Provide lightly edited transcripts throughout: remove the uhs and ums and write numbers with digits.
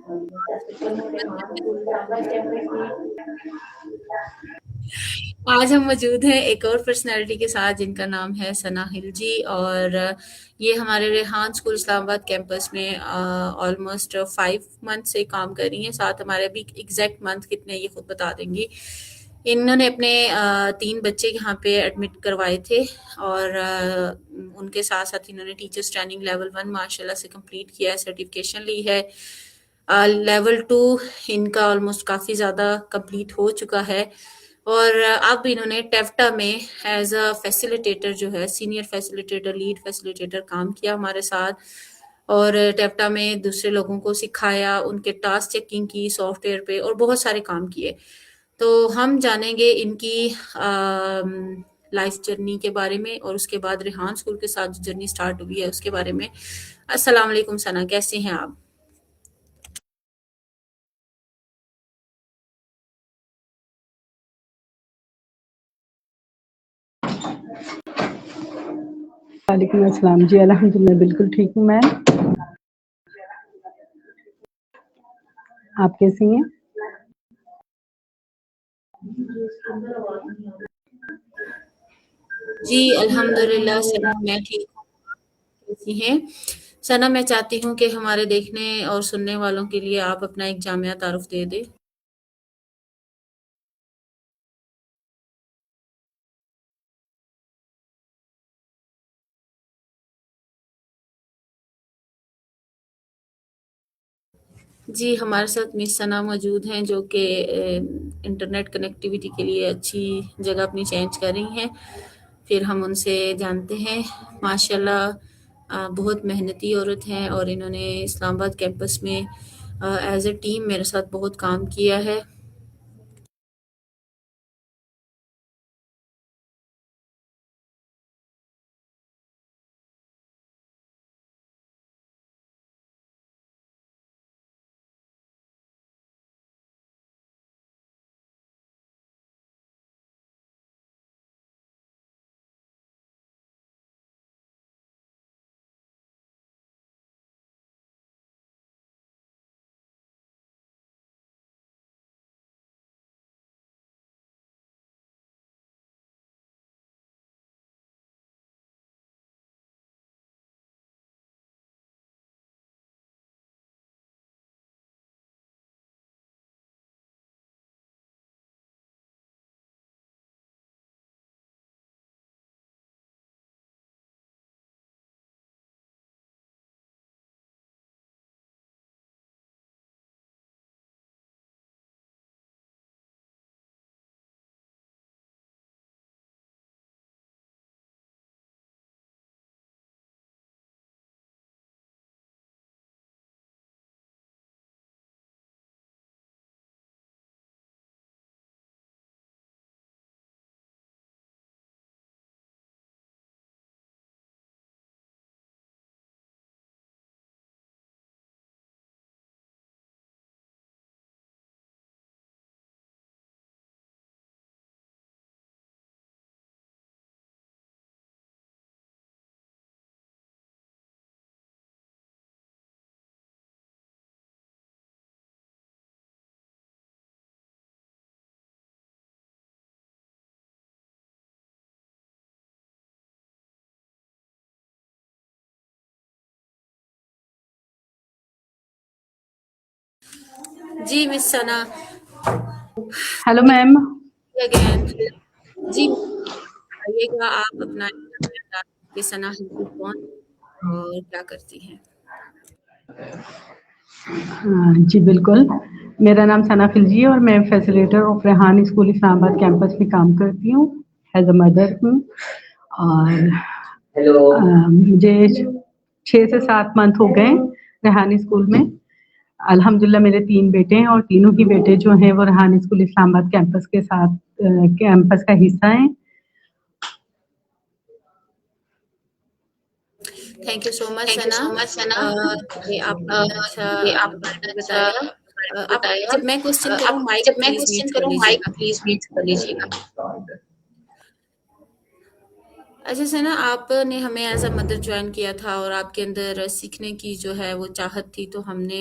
आज हम मौजूद हैं एक और पर्सनैलिटी के साथ जिनका नाम है सना हिल जी, और ये हमारे रेहान स्कूल इस्लामाबाद कैंपस में ऑलमोस्ट 5 मंथ से काम कर रही हैं। साथ हमारे अभी एग्जैक्ट मंथ कितने ये खुद बता देंगी। इन्होंने अपने 3 बच्चे यहाँ पे एडमिट करवाए थे, और उनके साथ साथ इन्होंने टीचर्स ट्रेनिंग लेवल 1 माशाल्लाह से कंप्लीट किया है, सर्टिफिकेशन ली है। लेवल 2 इनका ऑलमोस्ट काफ़ी ज़्यादा कंप्लीट हो चुका है, और अब इन्होंने टेफ्टा में एज अ फैसिलिटेटर जो है, सीनियर फैसिलिटेटर, लीड फैसिलिटेटर काम किया हमारे साथ, और टेफ्टा में दूसरे लोगों को सिखाया, उनके टास्क चेकिंग की सॉफ्टवेयर पे, और बहुत सारे काम किए। तो हम जानेंगे इनकी लाइफ जर्नी के बारे में, और उसके बाद रेहान स्कूल के साथ जो जर्नी स्टार्ट हुई है उसके बारे में। अस्सलाम वालेकुम सना, कैसे हैं आप? वालेकुम अस्सलाम जी, अल्हम्दुलिल्लाह बिल्कुल ठीक हूँ मैम। आप कैसी हैं? जी अल्हम्दुलिल्लाह सना, मैं ठीक हूँ। कैसी हैं सना? मैं चाहती हूँ कि हमारे देखने और सुनने वालों के लिए आप अपना एक जामिया तारुफ दे दें। जी, हमारे साथ मिस सना मौजूद हैं, जो कि इंटरनेट कनेक्टिविटी के लिए अच्छी जगह अपनी चेंज कर रही हैं। फिर हम उनसे जानते हैं। माशाल्लाह बहुत मेहनती औरत हैं, और इन्होंने इस्लामाबाद कैंपस में एज ए टीम मेरे साथ बहुत काम किया है। जी मिस सना, हेलो मैम। अगेन। जी बताइएगा, आप अपना कि सना हिंदी कौन और क्या करती हैं? जी बिल्कुल, मेरा नाम सना खिलजी है और मैं facilitator of Rehan school Islamabad campus में काम करती हूँ, एज अ मदर हूँ। और मुझे 6 से 7 मंथ हो गए रेहान स्कूल में। अल्हम्दुलिल्लाह मेरे 3 बेटे हैं, और तीनों ही बेटे जो हैं वो रेहान स्कूल इस्लामाबाद कैंपस के साथ कैंपस का हिस्सा हैं। Thank you so much thank you Sana. So much Sana. ये आपने अच्छा ये आपने बारे में अच्छा बताया। आप बताया। जब मैं क्वेश्चन करूँ आप माइक जब मैं प्लीज क्वेश्चन म्यूट कर करूँ माइक लीजिएगा। प्लीज म्यूट कर लीजिएगा। अच्छा सना, आपने हमें एज़ अ मदर जॉइन किया था और आपके अंदर सीखने की जो है वो चाहत थी, तो हमने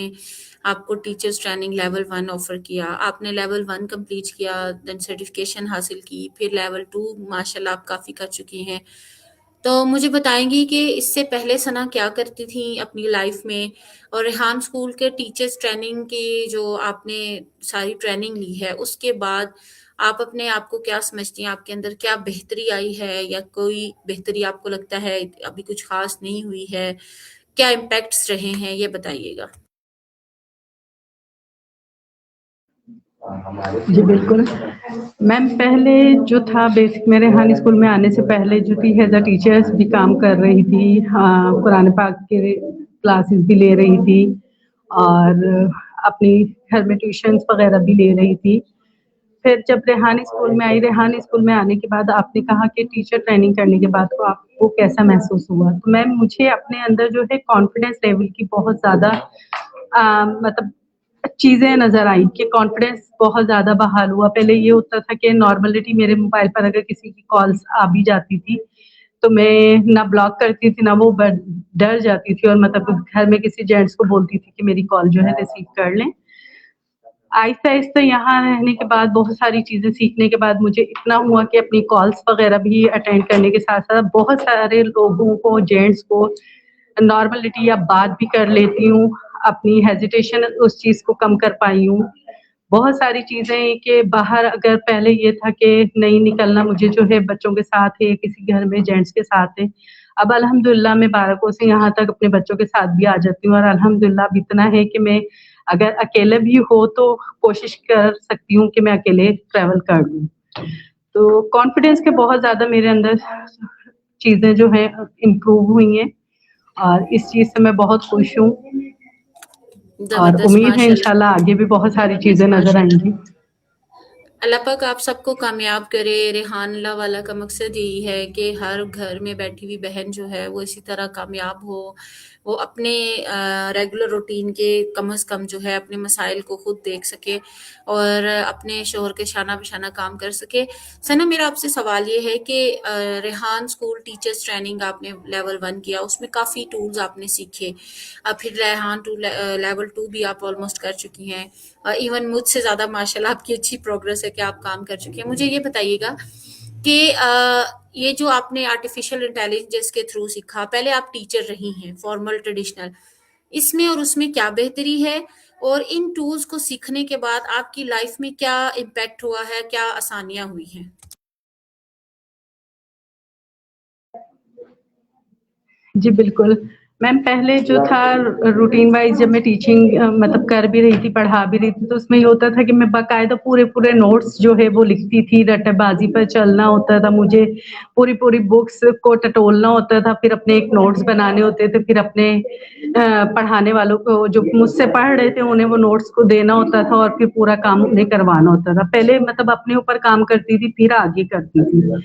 आपको टीचर्स ट्रेनिंग लेवल 1 ऑफ़र किया। आपने लेवल 1 कंप्लीट किया, देन सर्टिफ़िकेशन हासिल की, फिर लेवल 2 माशाल्लाह आप काफ़ी कर चुकी हैं। तो मुझे बताएँगी कि इससे पहले सना क्या करती थी अपनी लाइफ़ में? और रेहान स्कूल के टीचर्स ट्रेनिंग की जो आपने सारी ट्रेनिंग ली है, उसके बाद आप अपने आप को क्या समझती हैं? आपके अंदर क्या बेहतरी आई है या कोई बेहतरी आपको लगता है अभी कुछ ख़ास नहीं हुई है? क्या इम्पैक्ट्स रहे हैं, ये बताइएगा? जी, बिल्कुल। मैम पहले जो था बेसिक मेरे रेहान स्कूल में आने से पहले जो थी एज़ अ टीचर्स भी काम कर रही थी। कुरान पाक के क्लासेस भी ले रही थी और अपनी घर में ट्यूशन्स वग़ैरह भी ले रही थी। फिर जब रेहान स्कूल में आई, रेहान स्कूल में आने के बाद आपने कहा कि टीचर ट्रेनिंग करने के बाद तो आपको कैसा महसूस हुआ? तो मैम मुझे अपने अंदर जो है कॉन्फिडेंस लेवल की बहुत ज़्यादा मतलब चीज़ें नज़र आई कि कॉन्फिडेंस बहुत ज़्यादा बहाल हुआ। पहले ये होता था कि नॉर्मलिटी मेरे मोबाइल पर अगर किसी की कॉल्स आ भी जाती थी, तो मैं ना ब्लॉक करती थी, ना वो ब डर जाती थी और मतलब घर में किसी जेंट्स को बोलती थी कि मेरी कॉल जो है रिसीव कर लें। आहिस्ता-आहिस्ता यहाँ रहने के बाद बहुत सारी चीज़ें सीखने के बाद मुझे इतना हुआ कि अपनी कॉल्स वग़ैरह भी अटेंड करने के साथ-साथ बहुत सारे लोगों को, जेंट्स को नॉर्मलिटी अब बात भी कर लेती हूँ, अपनी हेजिटेशन उस चीज़ को कम कर पाई हूँ। बहुत सारी चीज़ें कि बाहर अगर पहले ये था कि नहीं निकलना मुझे जो है बच्चों के साथ है, किसी घर में जेंट्स के साथ है। अब अल्हम्दुलिल्लाह मैं बारकों से यहाँ तक अपने बच्चों के साथ भी आ जाती हूँ और अल्हम्दुलिल्लाह अब इतना है कि मैं अगर अकेले भी हो तो कोशिश कर सकती हूँ कि मैं अकेले ट्रैवल कर लूँ। तो कॉन्फिडेंस के बहुत ज़्यादा मेरे अंदर चीज़ें जो हैं इम्प्रूव हुई हैं और इस चीज़ से मैं बहुत खुश हूँ और ज़बरदस्त, उम्मीद है माशाल्लाह। इंशाल्लाह आगे भी बहुत सारी चीज़ें नज़र आएँगी। अल्लाह पाक आप सबको कामयाब करे। रेहान अल्लाह वाला का मकसद यही है कि हर घर में बैठी हुई बहन जो है वो इसी तरह कामयाब हो। वो अपने रेगुलर रूटीन के कम से कम जो है अपने मसाइल को खुद देख सके और अपने शोहर के शाना बिशाना काम कर सके। सना, मेरा आपसे सवाल ये है कि रेहान स्कूल टीचर्स ट्रेनिंग आपने लेवल 1 किया, उसमें काफ़ी टूल्स आपने सीखे। फिर रेहान टू लेवल 2 भी आप ऑलमोस्ट कर चुकी हैं। इवन मुझसे ज़्यादा माशाल्लाह आपकी अच्छी प्रोग्रेस है कि आप काम कर चुके हैं। मुझे ये बताइएगा कि ये जो आपने आर्टिफिशियल इंटेलिजेंस के थ्रू सीखा, पहले आप टीचर रही हैं फॉर्मल ट्रेडिशनल, इसमें और उसमें क्या बेहतरी है? और इन टूल्स को सीखने के बाद आपकी लाइफ में क्या इम्पैक्ट हुआ है, क्या आसानियां हुई हैं? जी, बिल्कुल। मैम पहले जो था रूटीन वाइज़ जब मैं टीचिंग मतलब कर भी रही थी, पढ़ा भी रही थी, तो उसमें ये होता था कि मैं बाकायदा पूरे-पूरे नोट्स जो है वो लिखती थी, रट्टेबाज़ी पर चलना होता था मुझे, पूरी-पूरी बुक्स को टटोलना होता था, फिर अपने एक नोट्स बनाने होते थे, फिर अपने पढ़ाने वालों को जो मुझसे पढ़ रहे थे उन्हें वो नोट्स को देना होता था और फिर पूरा काम उन्हें करवाना होता था। पहले मतलब अपने ऊपर काम करती थी, फिर आगे करती थी।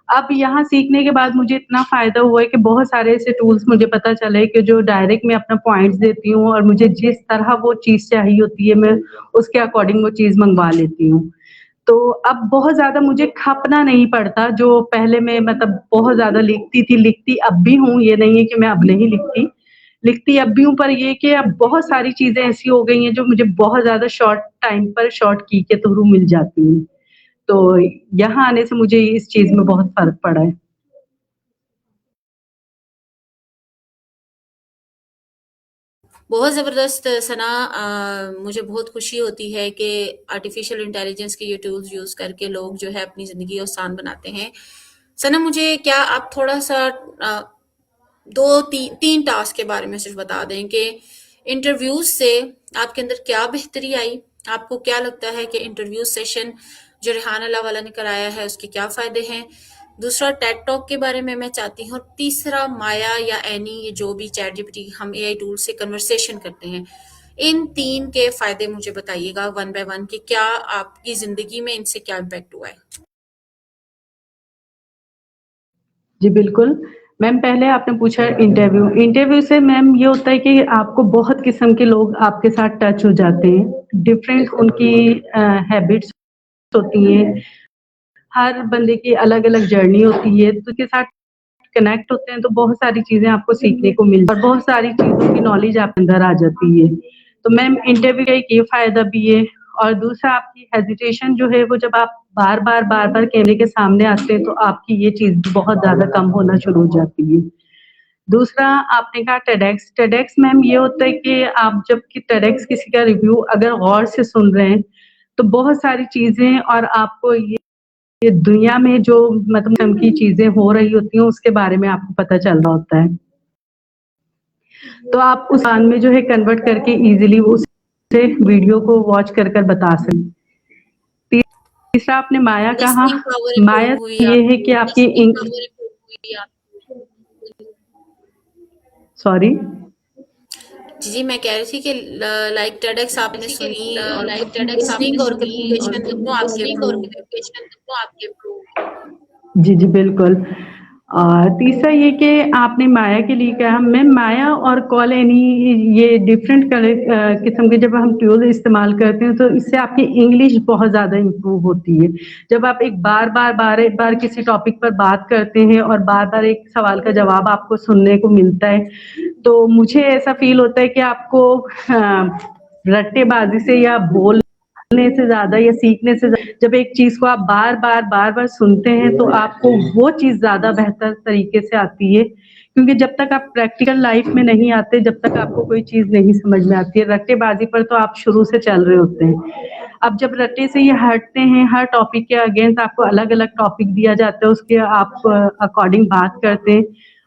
अब यहाँ सीखने के बाद मुझे इतना फ़ायदा हुआ है कि बहुत सारे ऐसे टूल्स मुझे पता चले कि जो डायरेक्ट मैं अपना पॉइंट्स देती हूँ और मुझे जिस तरह वो चीज़ चाहिए होती है, मैं उसके अकॉर्डिंग वो चीज़ मँगवा लेती हूँ। तो अब बहुत ज़्यादा मुझे खपना नहीं पड़ता, जो पहले मैं मतलब बहुत ज़्यादा लिखती थी, लिखती अब भी हूँ, ये नहीं है कि मैं अब नहीं लिखती। लिखती अब भी हूँ, पर ये कि अब बहुत सारी चीज़ें ऐसी हो गई हैं जो मुझे बहुत ज़्यादा शॉर्ट टाइम पर शॉर्ट की के थ्रू मिल जाती हैं। तो यहाँ आने से मुझे इस चीज़ में बहुत फ़र्क पड़ा है। बहुत ज़बरदस्त सना, मुझे बहुत खुशी होती है कि आर्टिफिशियल इंटेलिजेंस के ये टूल्स यूज़ करके लोग जो है अपनी ज़िंदगी आसान बनाते हैं। सना, मुझे क्या आप थोड़ा सा तीन टास्क के बारे में सिर्फ बता दें कि इंटरव्यूज से आपके अंदर क्या बेहतरी आई? आपको क्या लगता है कि इंटरव्यू सेशन जो रेहान अल्लाह वाला ने कराया है उसके क्या फायदे हैं? दूसरा, टेड टॉक के बारे में मैं चाहती हूँ। और तीसरा, माया या एनी, ये जो भी चैट जीपीटी हम एआई टूल से कन्वर्सेशन करते हैं, इन तीन के फायदे मुझे बताइएगा वन बाय वन कि क्या आपकी जिंदगी में इनसे क्या इम्पेक्ट हुआ है। जी, बिल्कुल। मैम पहले आपने पूछा इंटरव्यू, इंटरव्यू से मैम ये होता है कि आपको बहुत किस्म के लोग आपके साथ टच हो जाते हैं। डिफरेंट उनकी हैबिट्स होती हैं, हर बंदे की अलग-अलग जर्नी होती है, तो उसके साथ कनेक्ट होते हैं तो बहुत सारी चीज़ें आपको सीखने को मिलती है और बहुत सारी चीज़ों की नॉलेज आप अंदर आ जाती है। तो मैम इंटरव्यू का एक ये फ़ायदा भी है और दूसरा आपकी हेजिटेशन जो है वो जब आप बार-बार कैमरे के सामने आते हैं तो आपकी ये चीज़ बहुत ज़्यादा कम होना शुरू हो जाती है। दूसरा आपने कहा टेडेक्स, टेडेक्स मैम ये होता है कि आप जब कि टेडेक्स किसी का रिव्यू अगर गौर से सुन रहे हैं, तो बहुत सारी चीज़ें और आपको ये दुनिया में जो मतलब की चीज़ें हो रही होती हैं, उसके बारे में आपको पता चल रहा होता है। तो आप उस कान में जो है कन्वर्ट करके इज़िली उसे वीडियो को वॉच कर बता सकते। तीसरा आपने माया कहा, लिसनिंग पावर माया इम्प्रूव हुई ये है कि आपकी सॉरी जी, जी, मैं कह रही थी कि लाइक टेडेक्स आपने सुनी और लिसनिंग और कम्युनिकेशन दोनों आपके इम्प्रूव हुए। जी, जी, बिल्कुल। तीसरा ये कि आपने माया के लिए कहा, मैम माया और कॉल एनी ये डिफरेंट किस्म के जब हम टूल इस्तेमाल करते हैं तो इससे आपकी इंग्लिश बहुत ज़्यादा इम्प्रूव होती है। जब आप एक बार किसी टॉपिक पर बात करते हैं और बार-बार एक सवाल का जवाब आपको सुनने को मिलता है, तो मुझे ऐसा फ़ील होता है कि आपको रट्टेबाज़ी से या बोलने से ज़्यादा या सीखने से जब एक चीज़ को आप बार-बार सुनते हैं तो आपको वो चीज़ ज़्यादा बेहतर तरीके से आती है, क्योंकि जब तक आप प्रैक्टिकल लाइफ में नहीं आते, जब तक आपको कोई चीज़ नहीं समझ में आती है, रट्टेबाज़ी पर तो आप शुरू से चल रहे होते हैं। अब जब रट्टे से ये हटते हैं, हर टॉपिक के अगेंस्ट आपको अलग-अलग टॉपिक दिया जाता है, उसके आप अकॉर्डिंग बात करते हैं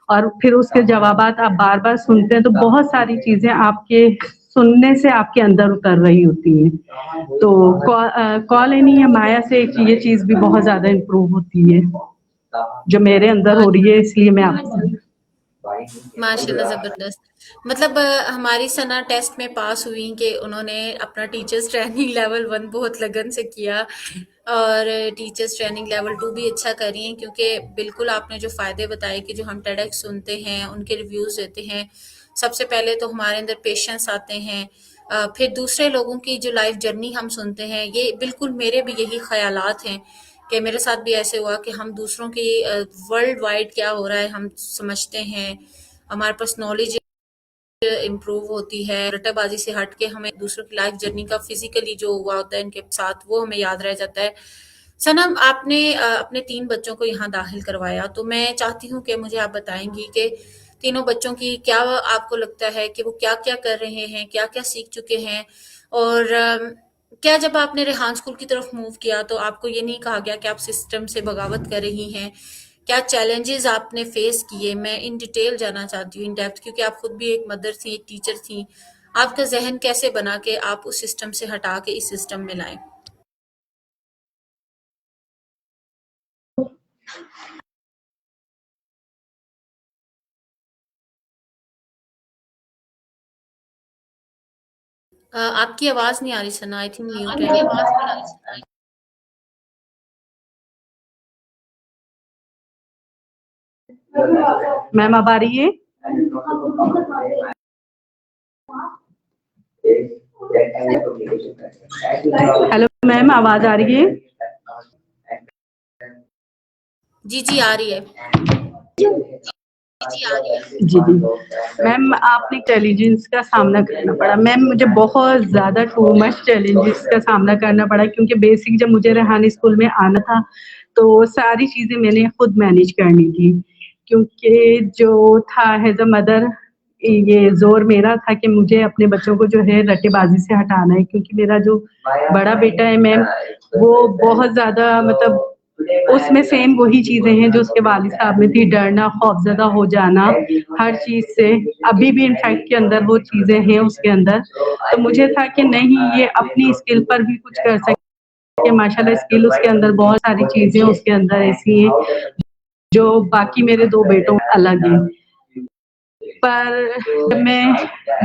और फिर उसके जवाबात आप बार-बार सुनते हैं, तो बहुत सारी चीज़ें आपके सुनने से आपके अंदर उतर रही होती हैं। तो कॉल एनी या माया से ये चीज़ भी बहुत ज़्यादा इम्प्रूव होती है, जो मेरे अंदर हो रही है, इसलिए मैं आपसे माशाल्लाह ज़बरदस्त। मतलब हमारी सना टेस्ट में पास हुई कि उन्होंने अपना टीचर्स ट्रेनिंग लेवल 1 बहुत लगन से किया और टीचर्स ट्रेनिंग लेवल 2 भी अच्छा कर रही हैं, क्योंकि बिल्कुल आपने जो फ़ायदे बताए कि जो हम टेडेक्स सुनते हैं, उनके रिव्यूज़ देते हैं, सबसे पहले तो हमारे अंदर पेशेंस आते हैं। फिर दूसरे लोगों की जो लाइफ जर्नी हम सुनते हैं, ये बिल्कुल मेरे भी यही ख़यालात हैं कि मेरे साथ भी ऐसे हुआ कि हम दूसरों की वर्ल्ड वाइड क्या हो रहा है हम समझते हैं, हमारे पास नॉलेज इम्प्रूव होती है, रट्टेबाजी से हट के हमें दूसरों की लाइफ जर्नी का फिजिकली जो हुआ होता है इनके साथ वो हमें याद रह जाता है। सनम आपने अपने 3 बच्चों को यहाँ दाखिल करवाया, तो मैं चाहती हूँ कि मुझे आप बताएँगी कि तीनों बच्चों की क्या आपको लगता है कि वो क्या-क्या कर रहे हैं, क्या-क्या सीख चुके हैं? और क्या जब आपने रेहान स्कूल की तरफ मूव किया तो आपको ये नहीं कहा गया कि आप सिस्टम से बगावत कर रही हैं? क्या चैलेंजेस आपने फेस किए? मैं इन डिटेल जानना चाहती हूँ, इन डेप्थ, क्योंकि आप खुद भी एक मदर थी, एक टीचर थी। आपका ज़हन कैसे बना के आप उस सिस्टम से हटा के इस सिस्टम में लाएँ? आपकी आवाज़ नहीं आ रही सना, आई थिंक म्यूट है। मैम अब आ रही है? हेलो मैम, आवाज़ आ रही है? जी, जी, आ रही है। जी, जी। मैम आपने चैलेंजेस का सामना करना पड़ा। मैम मुझे बहुत ज़्यादा टू मच चैलेंजेस का सामना करना पड़ा, क्योंकि बेसिक जब मुझे रेहानी स्कूल में आना था, तो सारी चीज़ें मैंने खुद मैनेज करनी थी। क्योंकि जो था एज़ अ मदर, ये ज़ोर मेरा था कि मुझे अपने बच्चों को जो है रट्टेबाज़ी से हटाना है, क्योंकि मेरा जो बड़ा बेटा है मैम, वो बहुत ज़्यादा मतलब उसमें सेम वही चीज़ें हैं जो उसके वालिद साहब में थी, डरना, खौफ़ज़दा हो जाना हर चीज़ से। अभी भी इनफैक्ट के अंदर वो चीज़ें हैं उसके अंदर। तो मुझे था कि नहीं, ये अपनी स्किल पर भी कुछ कर सके। माशाल्लाह स्किल उसके अंदर बहुत सारी चीज़ें उसके अंदर ऐसी हैं जो बाकी मेरे 2 बेटों में अलग हैं। पर जब मैं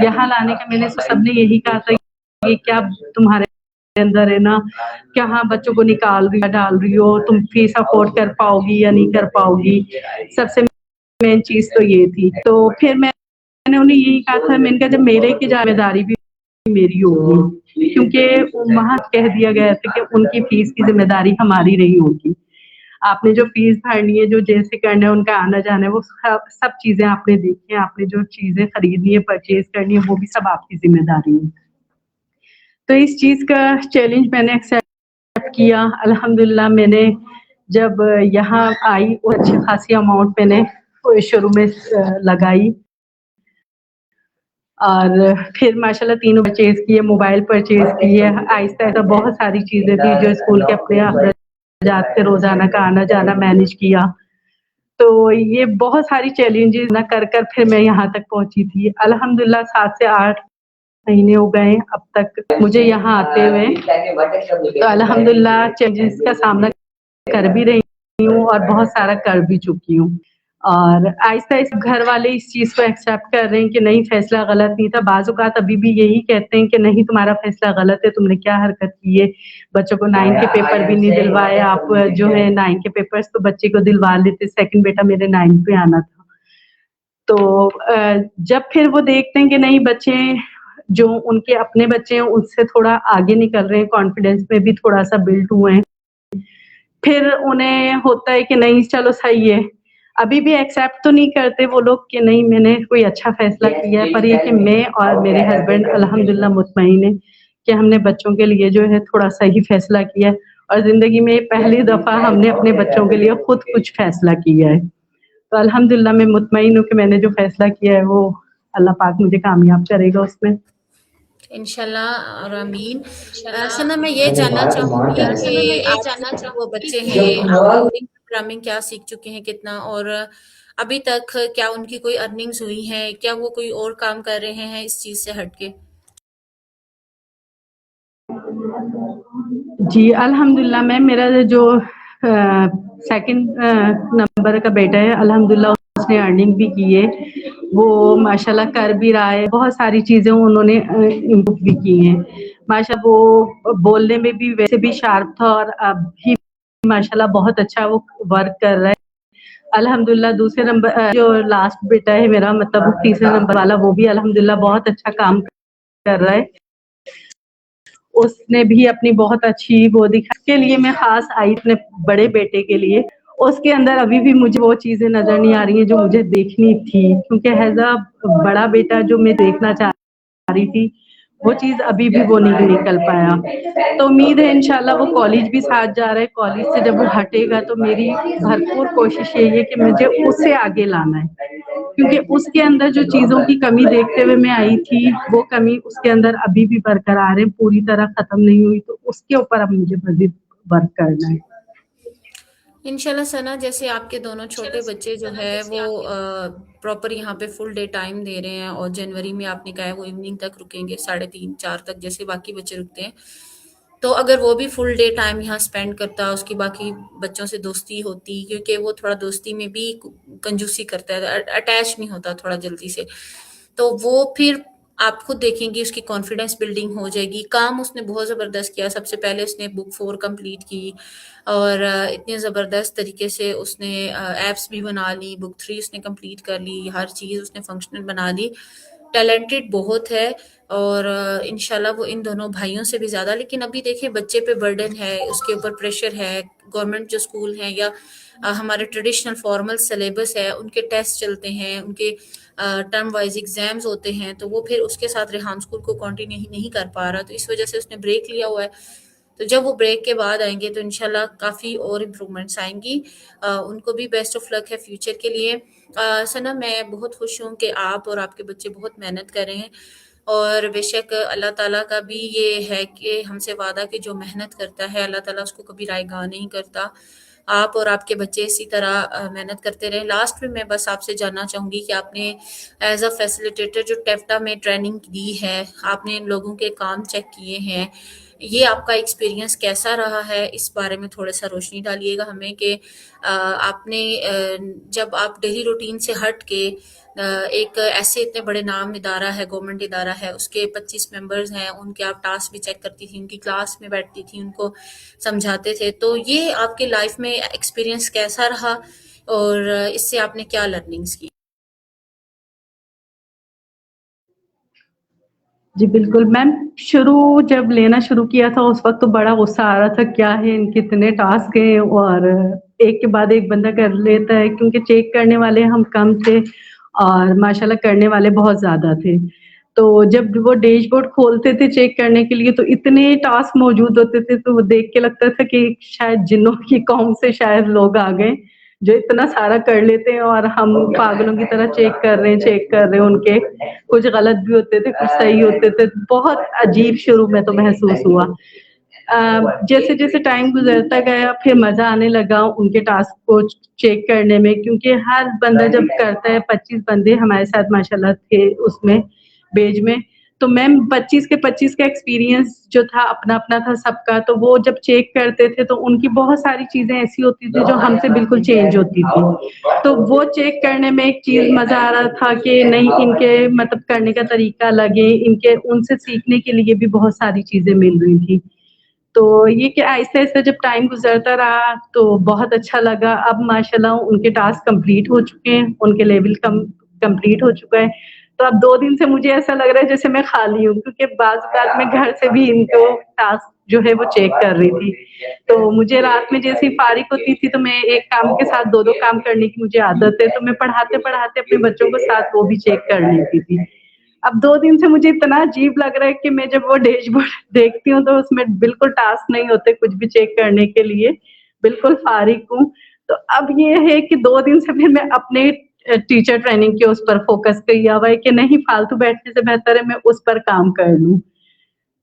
यहाँ लाने का, मैंने सबने यही कहा था कि क्या तुम्हारे अंदर है ना, कहाँ बच्चों को निकाल रही डाल रही हो, तुम फीस अफोर्ड कर पाओगी या नहीं कर पाओगी। सबसे मेन चीज़ तो ये थी। तो फिर मैंने उन्हें यही कहा था, मैंने कहा जब मेरे की ज़िम्मेदारी भी मेरी होगी, क्योंकि वहाँ कह दिया गया था कि उनकी फीस की ज़िम्मेदारी हमारी नहीं होगी। आपने जो फीस भरनी है, जो जैसे करना है, उनका आना-जाना है, वो सब सब चीज़ें आपने देखी हैं, आपने जो चीज़ें खरीदनी है, परचेज़ करनी है, वो भी सब आपकी ज़िम्मेदारी है। तो इस चीज़ का चैलेंज मैंने एक्सेप्ट किया। अल्हम्दुलिल्लाह मैंने जब यहाँ आई और अच्छी खासी अमाउंट मैंने शुरू में लगाई और फिर माशाल्लाह तीनों परचेज़ किए, मोबाइल परचेज़ किए, आहिस्ता-आहिस्ता बहुत सारी चीज़ें थी जो स्कूल के अपने अखराजात थे, रोज़ाना का आना-जाना मैनेज किया। तो ये बहुत सारी चैलेंजेज़ ना कर फिर मैं यहाँ तक पहुँची थी। अल्हम्दुलिल्लाह 7 से 8 महीने हो गए अब तक मुझे यहाँ आते हुए। तो अल्हम्दुलिल्लाह चैलेंजेस का सामना कर भी रही हूँ और बहुत सारा कर भी चुकी हूँ। और आहिस्ता-आहिस्ता घर वाले इस चीज़ को एक्सेप्ट कर रहे हैं कि नहीं फैसला गलत नहीं था। बाज़ औक़ात अभी भी यही कहते हैं कि नहीं तुम्हारा फैसला गलत है, तुमने क्या हरकत की है, बच्चों को 9 के पेपर भी नहीं दिलवाए आप जो है 9 के पेपर्स तो बच्चे को दिलवा लेते, सेकंड बेटा मेरे 9 पे आना था। तो जब फिर वो देखते हैं कि नहीं बच्चे जो उनके अपने बच्चे हैं उससे थोड़ा आगे निकल रहे हैं, कॉन्फिडेंस में भी थोड़ा-सा बिल्ड हुए हैं। फिर उन्हें होता है कि नहीं चलो सही है। अभी भी एक्सेप्ट तो नहीं करते वो लोग कि नहीं मैंने कोई अच्छा फैसला किया है, पर ये कि मैं और मेरे हस्बैंड अल्हम्दुलिल्लाह मुतमईन हैं कि हमने बच्चों के लिए जो है थोड़ा सही फैसला किया है और ज़िंदगी में पहली दफ़ा हमने अपने बच्चों के लिए खुद कुछ फैसला किया है। तो अल्हम्दुलिल्लाह मैं मुतमईन हूँ कि मैंने जो फैसला किया है वो अल्लाह पाक मुझे कामयाब करेगा उसमें। इंशाल्लाह और आमीन। सना मैं ये जानना चाहूँगी कि आपके वो बच्चे हैं, आप कोडिंग प्रोग्रामिंग क्या सीख चुके हैं कितना और अभी तक क्या उनकी कोई अर्निंग्स हुई हैं? क्या वो कोई और काम कर रहे हैं इस चीज़ से हट के? जी, अल्हम्दुलिल्लाह मैम मेरा जो सेकंड नंबर का बेटा है अल्हम्दुलिल्लाह उसने अर्निंग भी की है। वो माशाल्लाह कर भी रहा है, बहुत सारी चीज़ें उन्होंने इम्प्रूव भी की हैं। वो बोलने में भी वैसे भी शार्प था और अभी माशाल्लाह बहुत अच्छा वो वर्क कर रहा है। अल्हम्दुलिल्लाह दूसरे नंबर जो लास्ट बेटा है मेरा मतलब तीसरे नंबर वाला वो भी अल्हम्दुलिल्लाह बहुत अच्छा काम कर रहा है। उसने भी अपनी बहुत अच्छी वो दिखा के लिए मैं ख़ास आई अपने बड़े बेटे के लिए। उसके अंदर अभी भी मुझे वो चीज़ें नज़र नहीं आ रही हैं जो मुझे देखनी थी क्योंकि ऐज़ अ बड़ा बेटा जो मैं देखना चाह रही थी, वो चीज़ अभी भी वो नहीं निकल पाया। तो उम्मीद है इंशाल्लाह वो कॉलेज भी साथ जा रहा है, कॉलेज से जब वो हटेगा तो मेरी भरपूर कोशिश यही है कि मुझे उसे आगे लाना है। क्योंकि उसके अंदर जो चीज़ों की कमी देखते हुए मैं आई थी, वो कमी उसके अंदर अभी भी बरकरार है, पूरी तरह खत्म नहीं हुई, तो उसके ऊपर अब मुझे मज़ीद वर्क करना है। इंशाल्लाह सना जैसे आपके दोनों छोटे बच्चे जो है वो प्रॉपर यहाँ पे फुल डे टाइम दे रहे हैं और जनवरी में आपने कहा है वो इवनिंग तक रुकेंगे 3:30-4 तक जैसे बाकी बच्चे रुकते हैं। तो अगर वो भी फुल डे टाइम यहाँ स्पेंड करता उसकी बाकी बच्चों से दोस्ती होती क्योंकि वो थोड़ा दोस्ती में भी कंजूसी करता है अटैच नहीं होता थोड़ा जल्दी से तो वो फिर आप खुद देखेंगे उसकी कॉन्फिडेंस बिल्डिंग हो जाएगी काम उसने बहुत ज़बरदस्त किया सबसे पहले उसने बुक 4 कंप्लीट की और इतने ज़बरदस्त तरीके से उसने एप्स भी बना ली बुक 3 उसने कंप्लीट कर ली हर चीज़ उसने फंक्शनल बना ली टैलेंटेड बहुत है और इंशाल्लाह वो इन दोनों भाइयों से भी ज़्यादा लेकिन अभी देखिए बच्चे पे बर्डन है उसके ऊपर प्रेशर है गवर्नमेंट जो स्कूल हैं या हमारे ट्रेडिशनल फॉर्मल सिलेबस है उनके टेस्ट चलते हैं उनके टर्म वाइज एग्जाम्स होते हैं तो वो फिर उसके साथ रेहान स्कूल को कंटिन्यू नहीं कर पा रहा तो इस वजह से उसने ब्रेक लिया हुआ है तो जब वो ब्रेक के बाद आएंगे तो इंशाल्लाह काफ़ी और इम्प्रूवमेंट्स आएंगी उनको भी बेस्ट ऑफ लक है फ्यूचर के लिए सना मैं बहुत खुश हूँ कि आप और आपके बच्चे बहुत मेहनत कर रहे हैं और बेशक अल्लाह ताला का भी ये है कि हमसे वादा कि जो मेहनत करता है अल्लाह ताला उसको कभी रायगा नहीं करता आप और आपके बच्चे इसी तरह मेहनत करते रहें लास्ट में मैं बस आपसे जानना चाहूँगी कि आपने एज अ फैसिलिटेटर जो टेफ्टा में ट्रेनिंग दी है आपने इन लोगों के काम चेक किए हैं ये आपका एक्सपीरियंस कैसा रहा है इस बारे में थोड़ा सा रोशनी डालिएगा हमें कि आपने जब आप डेली रूटीन से हट के एक ऐसे इतने बड़े नाम इदारा है गवर्नमेंट इदारा है उसके 25 मेंबर्स हैं उनके आप टास्क भी चेक करती थी उनकी क्लास में बैठती थी उनको समझाते थे तो ये आपके लाइफ में एक्सपीरियंस कैसा रहा और इससे आपने क्या लर्निंग्स की जी, बिल्कुल मैम, जब लेना शुरू किया था उस वक़्त तो बड़ा गुस्सा आ रहा था, क्या है इनके इतने टास्क हैं और एक के बाद एक बंदा कर लेता है, क्योंकि चेक करने वाले हम कम थे और माशाल्लाह करने वाले बहुत ज़्यादा थे। तो जब वो डैशबोर्ड खोलते थे चेक करने के लिए तो इतने टास्क मौजूद होते थे, तो वो देख के लगता था कि शायद जिन्नों की कौम से शायद लोग आ गए, जो इतना सारा कर लेते हैं और हम पागलों की तरह चेक कर रहे हैं उनके। कुछ गलत भी होते थे, कुछ सही होते थे। बहुत अजीब शुरू में तो महसूस हुआ। जैसे-जैसे टाइम गुज़रता गया फिर मज़ा आने लगा उनके टास्क को चेक करने में, क्योंकि हर बंदा जब करता है, 25 बंदे हमारे साथ माशाल्लाह थे उसमें बैच में, तो मैम 25 के 25 का एक्सपीरियंस जो था अपना-अपना था सबका, तो वो जब चेक करते थे तो उनकी बहुत सारी चीज़ें ऐसी होती थी जो हमसे बिल्कुल चेंज होती थी। तो वो चेक करने में एक चीज़ मज़ा आ रहा था कि नहीं, इनके मतलब करने का तरीका अलग है, इनके उनसे सीखने के लिए भी बहुत सारी चीज़ें मिल रही थी। तो ये कि आहिस्ता-आहिस्ता जब टाइम गुज़रता रहा तो बहुत अच्छा लगा। अब माशाल्लाह उनके टास्क कंप्लीट हो चुके हैं, उनके लेवल कंप्लीट हो चुका है। तो अब 2 दिन से मुझे ऐसा लग रहा है जैसे मैं खाली हूँ, क्योंकि बाज़-औक़ात मैं घर से भी इनको टास्क जो है वो चेक कर रही थी। तो मुझे रात में जैसे ही फ़ारिग होती थी तो मैं एक काम के साथ 2-2 काम करने की मुझे आदत है, तो मैं पढ़ाते-पढ़ाते अपने बच्चों के साथ वो भी चेक कर लेती थी। अब 2 दिन से मुझे इतना अजीब लग रहा है कि मैं जब वो डैशबोर्ड देखती हूँ तो उसमें बिल्कुल टास्क नहीं होते कुछ भी चेक करने के लिए, बिल्कुल फ़ारिग हूँ। तो अब ये है कि 2 दिन से फिर मैं अपने टीचर ट्रेनिंग के उस पर फ़ोकस किया हुआ है कि नहीं, फालतू बैठने से बेहतर है मैं उस पर काम कर लूँ।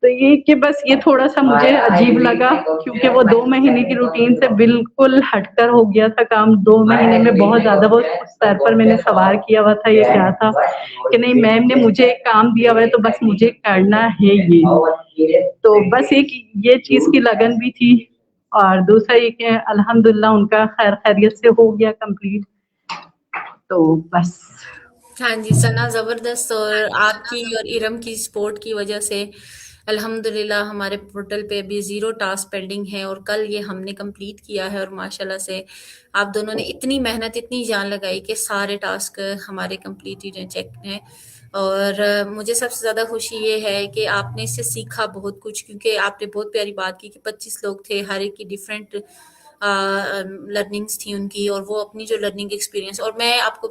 तो ये कि बस ये थोड़ा-सा मुझे अजीब लगा, क्योंकि वो 2 महीने की रूटीन से बिल्कुल हटकर हो गया था काम। 2 महीने में बहुत ज़्यादा वो सर पर मैंने सवार किया हुआ था, ये क्या था कि नहीं, मैम ने मुझे एक काम दिया हुआ है तो बस मुझे करना है ये। तो बस एक ये चीज़ की लगन भी थी और दूसरा ये कि अल्हम्दुलिल्लाह उनका खैर-खैरियत से हो गया कंप्लीट। तो बस। हाँ जी, सना ज़बरदस्त। और आपकी और इरम की सपोर्ट की वजह से अल्हम्दुलिल्लाह हमारे पोर्टल पे अभी 0 टास्क पेंडिंग है और कल ये हमने कंप्लीट किया है। और माशाल्लाह से आप दोनों ने इतनी मेहनत, इतनी जान लगाई कि सारे टास्क हमारे कंप्लीटेड हैं, चेक हैं। और मुझे सबसे ज़्यादा खुशी ये है कि आपने इससे सीखा बहुत कुछ, क्योंकि आपने बहुत प्यारी बात की कि 25 लोग थे, हर एक की डिफरेंट लर्निंग्स थी उनकी, और वो अपनी जो लर्निंग एक्सपीरियंस। और मैं आपको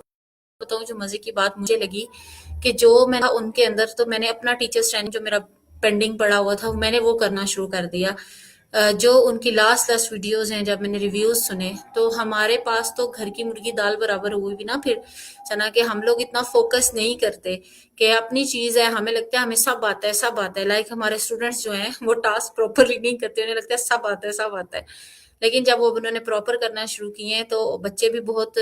बताऊँ, जो मज़े की बात मुझे लगी कि जो मैं उनके अंदर, तो मैंने अपना टीचर्स ट्रेनिंग जो मेरा पेंडिंग पड़ा हुआ था मैंने वो करना शुरू कर दिया। जो उनकी लास्ट लास्ट वीडियोस हैं, जब मैंने रिव्यूज सुने तो हमारे पास तो घर की मुर्गी दाल बराबर हुई भी ना। फिर सना के हम लोग इतना फोकस नहीं करते कि अपनी चीज है, हमें लगता है हमें सब आता है, सब आता है। लाइक हमारे स्टूडेंट्स जो हैं वो टास्क प्रॉपरली नहीं करते, उन्हें लगता है सब आता है, सब आता है। लेकिन जब वो उन्होंने प्रॉपर करना शुरू किए हैं तो बच्चे भी बहुत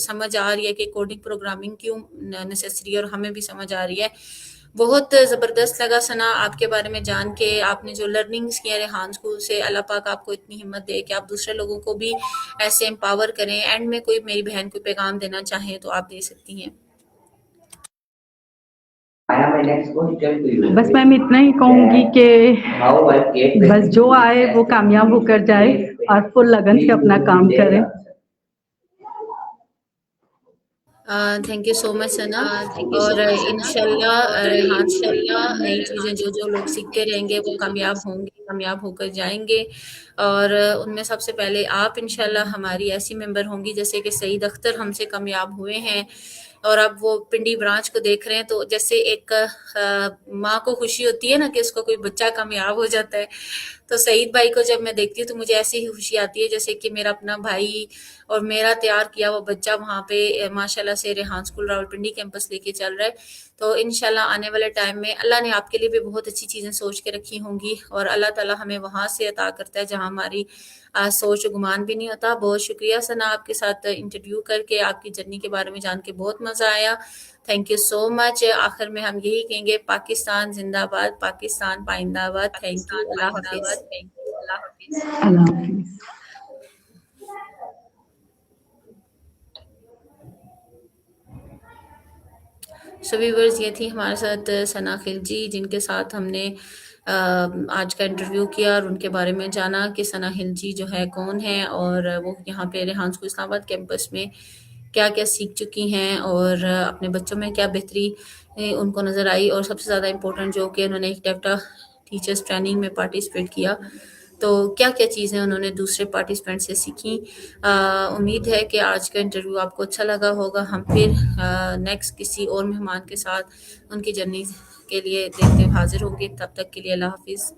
समझ आ रही है कि कोडिंग प्रोग्रामिंग क्यों नेसेसरी है, और हमें भी समझ आ रही है। बहुत ज़बरदस्त लगा सना आपके बारे में जान के, आपने जो लर्निंग्स की है रेहान स्कूल से। अल्लाह पाक आपको इतनी हिम्मत दे कि आप दूसरे लोगों को भी ऐसे एम्पावर करें। एंड में कोई मेरी बहन कोई पैगाम देना चाहे तो आप दे सकती हैं। बस मैम इतना ही कहूँगी कि बस जो आए वो कामयाब होकर जाए और फुल लगन से अपना काम करें। थैंक यू सो मच सना। और इंशाल्लाह रेहान स्कूल में नई चीज़ें जो जो लोग सीखते रहेंगे वो कामयाब होंगे, कामयाब होकर जाएंगे। और उनमें सबसे पहले आप इंशाल्लाह हमारी ऐसी मेंबर होंगी जैसे कि सईद अख्तर हमसे कामयाब हुए हैं और अब वो पिंडी ब्रांच को देख रहे हैं। तो जैसे एक माँ को खुशी होती है ना कि उसका कोई बच्चा कामयाब हो जाता है, तो सईद भाई को जब मैं देखती हूँ तो मुझे ऐसी ही खुशी आती है जैसे कि मेरा अपना भाई और मेरा तैयार किया हुआ बच्चा वहाँ पे माशाल्लाह से रेहान स्कूल रावलपिंडी कैंपस लेके चल रहा है। तो इंशाल्लाह आने वाले टाइम में अल्लाह ने आपके लिए भी बहुत अच्छी चीज़ें सोच के रखी होंगी, और अल्लाह ताला हमें वहाँ से अता करता है जहाँ हमारी सोच गुमान भी नहीं होता। बहुत शुक्रिया सना, आपके साथ इंटरव्यू करके आपकी जर्नी के बारे में जान के बहुत मज़ा आया। Thank you so much. आखिर में हम यही कहेंगे, पाकिस्तान जिंदाबाद, पाकिस्तान पाइंदाबाद। थैंक यू, अल्लाह हाफिज। अल्लाह हाफिज़। सो व्यूअर्स, ये थी हमारे साथ सना खिलजी, जिनके साथ हमने आज का इंटरव्यू किया और उनके बारे में जाना कि सना खिलजी जो है कौन है, और वो यहाँ पे रेहान स्कूल इस्लामाबाद कैंपस में क्या क्या सीख चुकी हैं, और अपने बच्चों में क्या बेहतरी उनको नज़र आई। और सबसे ज़्यादा इम्पोर्टेंट जो कि उन्होंने एक डेप्टा टीचर्स ट्रेनिंग में पार्टिसिपेट किया। तो क्या-क्या चीज़ें उन्होंने दूसरे पार्टिसिपेंट से सीखी। उम्मीद है कि आज का इंटरव्यू आपको अच्छा लगा होगा। हम फिर नेक्स्ट किसी और मेहमान के साथ उनकी जर्नी के लिए देखते हाज़िर होंगे। तब तक के लिए अल्लाह हाफ़िज़।